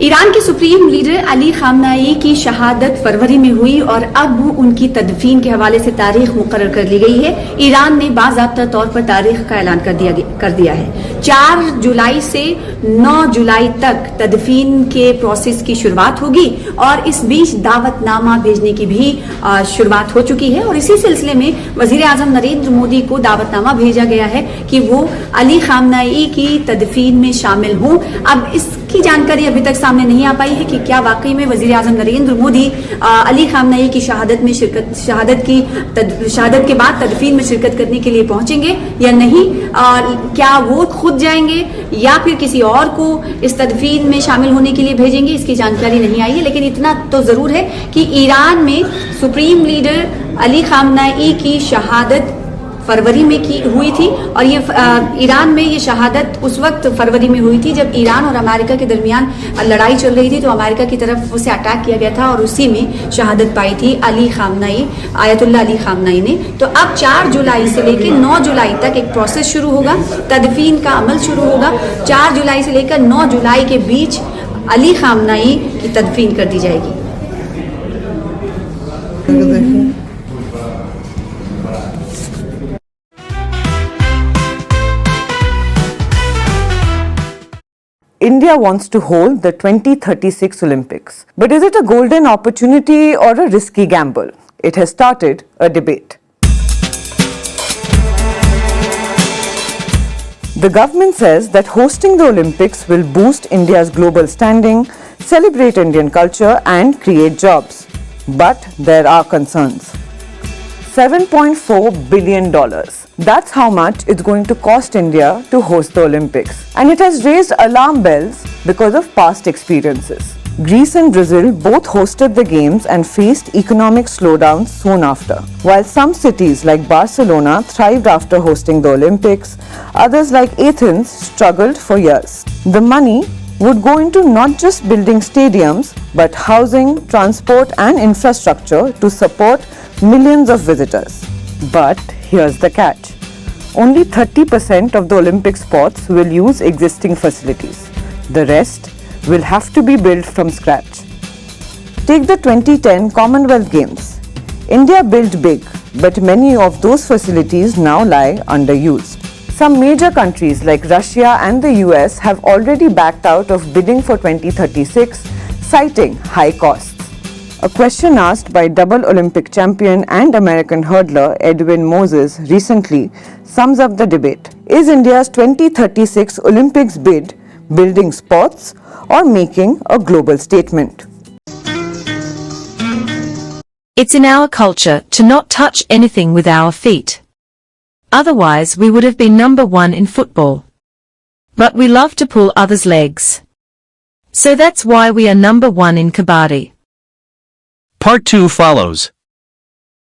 ईरान के सुप्रीम लीडर अली खामनाई की शहादत फरवरी में हुई और अब उनकी तदफीन के हवाले से तारीख मुकर्रर कर ली गई है। ईरान ने बाज़ाब्ता तौर पर तारीख का ऐलान कर दिया है। 4 जुलाई से 9 जुलाई तक तदफीन के प्रोसेस की शुरुआत होगी और इस बीच दावतनामा भेजने की भी शुरुआत हो चुकी है और इसी सिलसिले में वजीर आजम नरेंद्र मोदी को दावतनामा भेजा गया है कि वो अली खामनाई की तदफीन में शामिल हों। अब इसकी जानकारी अभी तक सामने नहीं आ पाई है कि क्या वाकई में वजीर आजम नरेंद्र मोदी अली खामनाई की शहादत के बाद तदफीन में शिरकत करने के लिए पहुंचेंगे या नहीं। क्या वो खुद जाएंगे या फिर किसी और को इस तदफीन में शामिल होने के लिए भेजेंगे, इसकी जानकारी नहीं आई है। लेकिन इतना तो जरूर है कि ईरान में सुप्रीम लीडर अली खामनाई की शहादत फरवरी में हुई थी और ये ईरान में ये शहादत उस वक्त फरवरी में हुई थी जब ईरान और अमेरिका के दरमियान लड़ाई चल रही थी, तो अमेरिका की तरफ उसे अटैक किया गया था और उसी में शहादत पाई थी अली खामनाई, आयतुल्लाह अली खामनाई ने। तो अब 4 जुलाई से लेकर 9 जुलाई तक एक प्रोसेस शुरू होगा, तदफीन का अमल शुरू होगा। 4 जुलाई से लेकर 9 जुलाई के बीच अली खामनाई की तदफीन कर दी जाएगी। India wants to hold the 2036 Olympics. But is it a golden opportunity or a risky gamble? It has started a debate. The government says that hosting the Olympics will boost India's global standing, celebrate Indian culture and create jobs. But there are concerns. $7.4 billion. That's how much it's going to cost India to host the Olympics. And it has raised alarm bells because of past experiences. Greece and Brazil both hosted the games and faced economic slowdowns soon after. While some cities like Barcelona thrived after hosting the Olympics, others like Athens struggled for years. The money would go into not just building stadiums, but housing, transport and infrastructure to support millions of visitors. But here's the catch. Only 30% of the Olympic sports will use existing facilities. The rest will have to be built from scratch. Take the 2010 Commonwealth Games. India built big, but many of those facilities now lie underused. Some major countries like Russia and the US have already backed out of bidding for 2036, citing high costs. A question asked by double Olympic champion and American hurdler Edwin Moses recently sums up the debate. Is India's 2036 Olympics bid building sports or making a global statement? It's in our culture to not touch anything with our feet. Otherwise we would have been number one in football. But we love to pull others' legs. So that's why we are number one in kabaddi. Part 2 follows.